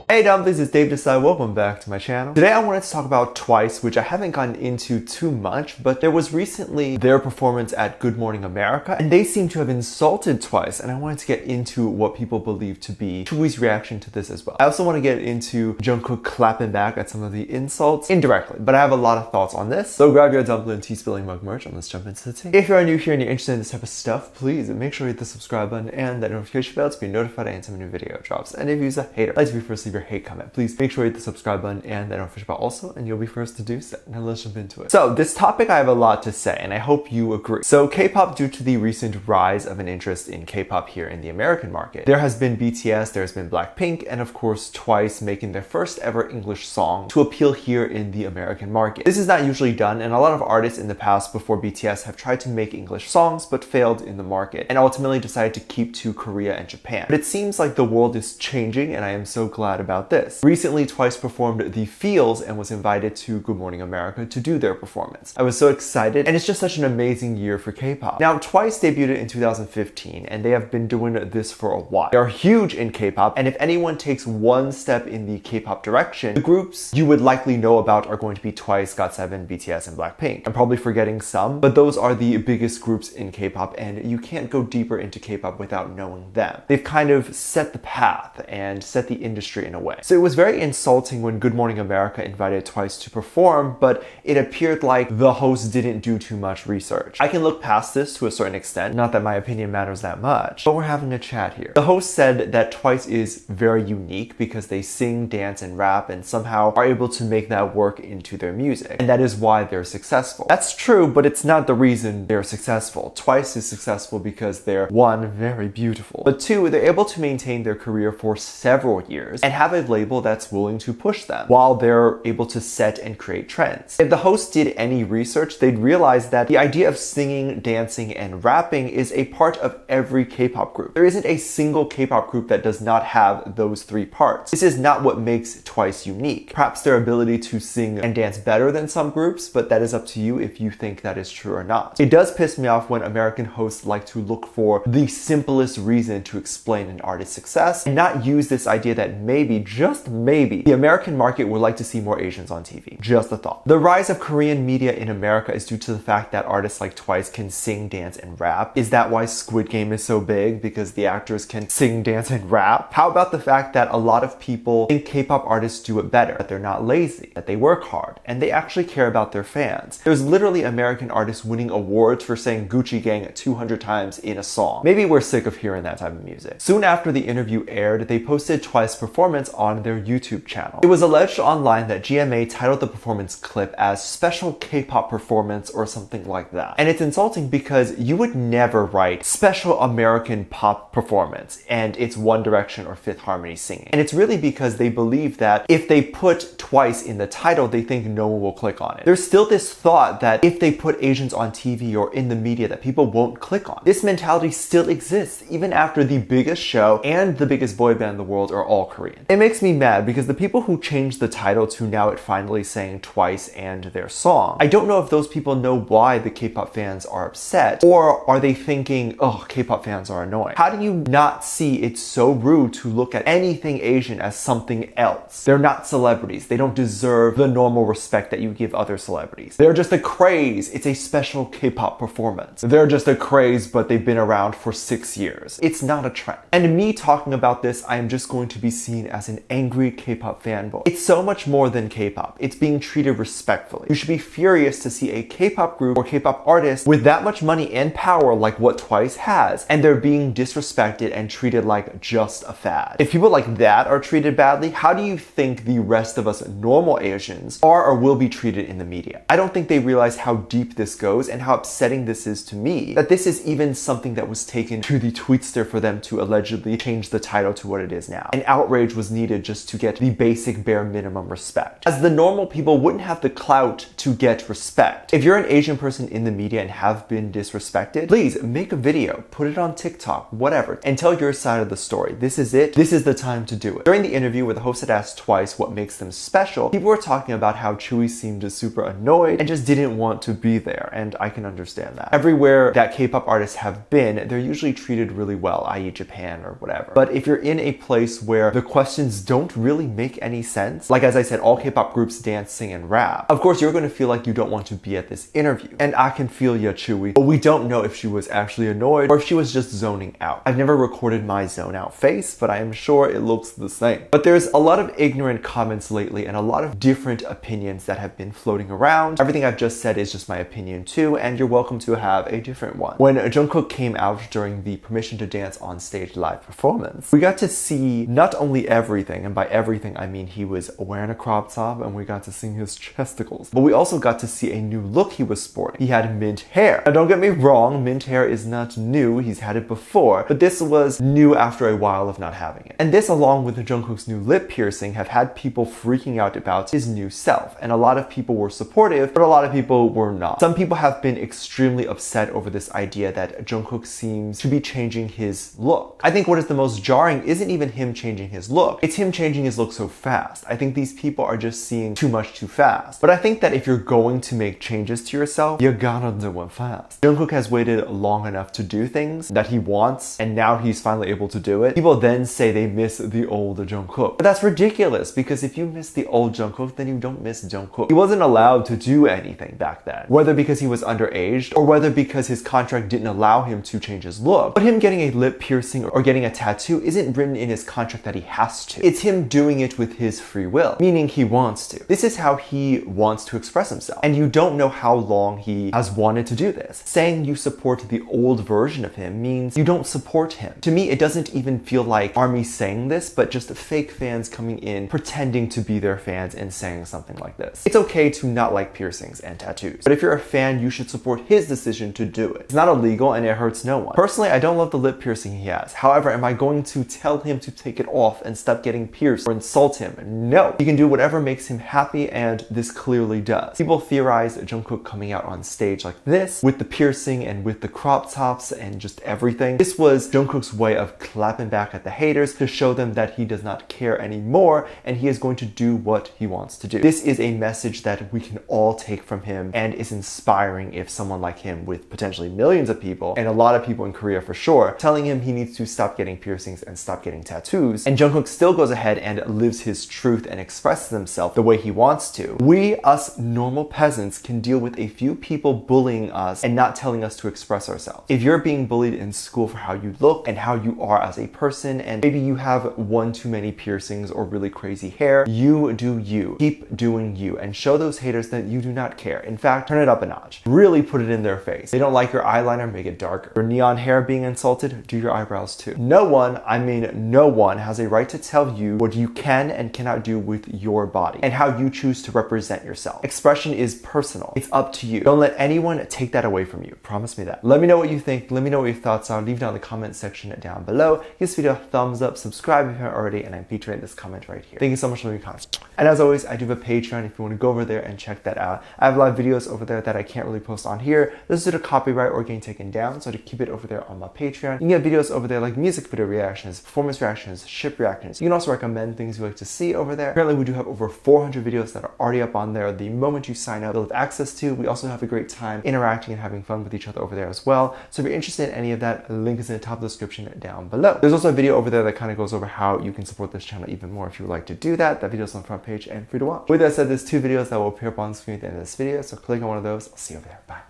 Hey dumplings, it's Dave Desai. Welcome back to my channel. Today I wanted to talk about Twice, which I haven't gotten into too much, but there was recently their performance at Good Morning America, and they seem to have insulted Twice, and I wanted to get into what people believe to be Tsuyu's reaction to this as well. I also want to get into Jungkook clapping back at some of the insults indirectly, but I have a lot of thoughts on this. So grab your dumpling and tea spilling mug merch and let's jump into the tea. If you are new here and you're interested in this type of stuff, please make sure you hit the subscribe button and that notification bell to be notified anytime a new video drops. And if you're a hater, I'd like to be first to leave your hate comment. Please make sure you hit the subscribe button and that notification bell also, and you'll be first to do so. Now let's jump into it. So this topic I have a lot to say, and I hope you agree. So K-pop, due to the recent rise of an interest in K-pop here in the American market, there has been BTS, there's been Blackpink, and of course Twice making their first ever English song to appeal here in the American market. This is not usually done, and a lot of artists in the past before BTS have tried to make English songs but failed in the market, and ultimately decided to keep to Korea and Japan. But it seems like the world is changing, and I am so glad about this. Recently, Twice performed The Feels and was invited to Good Morning America to do their performance. I was so excited, and it's just such an amazing year for K-pop. Now, Twice debuted in 2015, and they have been doing this for a while. They are huge in K-pop, and if anyone takes one step in the K-pop direction, the groups you would likely know about are going to be Twice, GOT7, BTS, and Blackpink. I'm probably forgetting some, but those are the biggest groups in K-pop, and you can't go deeper into K-pop without knowing them. They've kind of set the path and set the industry in a way. So it was very insulting when Good Morning America invited Twice to perform, but it appeared like the host didn't do too much research. I can look past this to a certain extent, not that my opinion matters that much, but we're having a chat here. The host said that Twice is very unique because they sing, dance, and rap, and somehow are able to make that work into their music, and that is why they're successful. That's true, but it's not the reason they're successful. Twice is successful because they're, one, very beautiful, but two, they're able to maintain their career for several years and have a label that's willing to push them while they're able to set and create trends. If the host did any research, they'd realize that the idea of singing, dancing, and rapping is a part of every K-pop group. There isn't a single K-pop group that does not have those three parts. This is not what makes Twice unique. Perhaps their ability to sing and dance better than some groups, but that is up to you if you think that is true or not. It does piss me off when American hosts like to look for the simplest reason to explain an artist's success and not use this idea that maybe, just maybe, the American market would like to see more Asians on TV. Just a thought. The rise of Korean media in America is due to the fact that artists like Twice can sing, dance, and rap. Is that why Squid Game is so big? Because the actors can sing, dance, and rap? How about the fact that a lot of people think K-pop artists do it better, that they're not lazy, that they work hard, and they actually care about their fans? There's literally American artists winning awards for saying Gucci Gang 200 times in a song. Maybe we're sick of hearing that type of music. Soon after the interview aired, they posted Twice's performance on their YouTube channel. It was alleged online that GMA titled the performance clip as Special K-pop Performance or something like that. And it's insulting because you would never write Special American Pop Performance and it's One Direction or Fifth Harmony singing. And it's really because they believe that if they put Twice in the title, they think no one will click on it. There's still this thought that if they put Asians on TV or in the media that people won't click on. This mentality still exists even after the biggest show and the biggest boy band in the world are all Korean. It makes me mad because the people who changed the title to now it finally saying Twice and their song, I don't know if those people know why the K-pop fans are upset, or are they thinking, oh, K-pop fans are annoying. How do you not see it's so rude to look at anything Asian as something else? They're not celebrities. They don't deserve the normal respect that you give other celebrities. They're just a craze. It's a special K-pop performance. They're just a craze, but they've been around for 6 years. It's not a trend. And me talking about this, I am just going to be seen as an angry K-pop fanboy. It's so much more than K-pop. It's being treated respectfully. You should be furious to see a K-pop group or K-pop artist with that much money and power like what Twice has, and they're being disrespected and treated like just a fad. If people like that are treated badly, how do you think the rest of us normal Asians are or will be treated in the media? I don't think they realize how deep this goes and how upsetting this is to me, that this is even something that was taken to the tweetster for them to allegedly change the title to what it is now. An outrage was needed just to get the basic bare minimum respect, as the normal people wouldn't have the clout to get respect. If you're an Asian person in the media and have been disrespected, please make a video, put it on TikTok, whatever, and tell your side of the story. This is it. This is the time to do it. During the interview where the host had asked Twice what makes them special, people were talking about how Tzuyu seemed just super annoyed and just didn't want to be there, and I can understand that. Everywhere that K-pop artists have been, they're usually treated really well, i.e. Japan or whatever. But if you're in a place where the question questions don't really make any sense. Like, as I said, all K-pop groups dance, sing, and rap. Of course, you're going to feel like you don't want to be at this interview. And I can feel ya, Tzuyu, but we don't know if she was actually annoyed or if she was just zoning out. I've never recorded my zone out face, but I am sure it looks the same. But there's a lot of ignorant comments lately and a lot of different opinions that have been floating around. Everything I've just said is just my opinion too, and you're welcome to have a different one. When Jungkook came out during the Permission to Dance on Stage live performance, we got to see not only everything, and by everything I mean he was wearing a crop top and we got to see his chesticles, but we also got to see a new look he was sporting. He had mint hair. Now don't get me wrong, mint hair is not new, he's had it before, but this was new after a while of not having it. And this, along with Jungkook's new lip piercing, have had people freaking out about his new self, and a lot of people were supportive, but a lot of people were not. Some people have been extremely upset over this idea that Jungkook seems to be changing his look. I think what is the most jarring isn't even him changing his look, it's him changing his look so fast. I think these people are just seeing too much too fast. But I think that if you're going to make changes to yourself, you gotta do it fast. Jungkook has waited long enough to do things that he wants, and now he's finally able to do it. People then say they miss the old Jungkook. But that's ridiculous, because if you miss the old Jungkook, then you don't miss Jungkook. He wasn't allowed to do anything back then, whether because he was underaged or whether because his contract didn't allow him to change his look. But him getting a lip piercing or getting a tattoo isn't written in his contract that he has to. It's him doing it with his free will, meaning he wants to. This is how he wants to express himself. And you don't know how long he has wanted to do this. Saying you support the old version of him means you don't support him. To me, it doesn't even feel like ARMY saying this, but just fake fans coming in, pretending to be their fans and saying something like this. It's okay to not like piercings and tattoos, but if you're a fan, you should support his decision to do it. It's not illegal and it hurts no one. Personally, I don't love the lip piercing he has. However, am I going to tell him to take it off and stop getting pierced or insult him? No. He can do whatever makes him happy, and this clearly does. People theorize Jungkook coming out on stage like this, with the piercing and with the crop tops and just everything. This was Jungkook's way of clapping back at the haters to show them that he does not care anymore and he is going to do what he wants to do. This is a message that we can all take from him and is inspiring if someone like him, with potentially millions of people and a lot of people in Korea for sure, telling him he needs to stop getting piercings and stop getting tattoos, and Jungkook still goes ahead and lives his truth and expresses himself the way he wants to. We, us normal peasants, can deal with a few people bullying us and not telling us to express ourselves. If you're being bullied in school for how you look and how you are as a person, and maybe you have one too many piercings or really crazy hair, you do you. Keep doing you and show those haters that you do not care. In fact, turn it up a notch. Really put it in their face. They don't like your eyeliner, make it darker. Your neon hair being insulted, do your eyebrows too. No one, I mean no one, has a right to tell you what you can and cannot do with your body and how you choose to represent yourself. Expression is personal. It's up to you. Don't let anyone take that away from you. Promise me that. Let me know what you think. Let me know what your thoughts are. Leave down in the comment section down below. Give this video a thumbs up, subscribe if you haven't already, and I'm featuring this comment right here. Thank you so much for leaving comments. And as always, I do have a Patreon if you want to go over there and check that out. I have live videos over there that I can't really post on here. This is due to copyright or getting taken down, so to keep it over there on my Patreon. You can get videos over there like music video reactions, performance reactions, ship reactions. You can also recommend things you like to see over there. Currently, we do have over 400 videos that are already up on there. The moment you sign up, you'll have access to. We also have a great time interacting and having fun with each other over there as well. So if you're interested in any of that, link is in the top of the description down below. There's also a video over there that kind of goes over how you can support this channel even more if you would like to do that. That video's on the front page and free to watch. With that said, there's 2 videos that will appear up on screen at the end of this video, so click on one of those. I'll see you over there. Bye.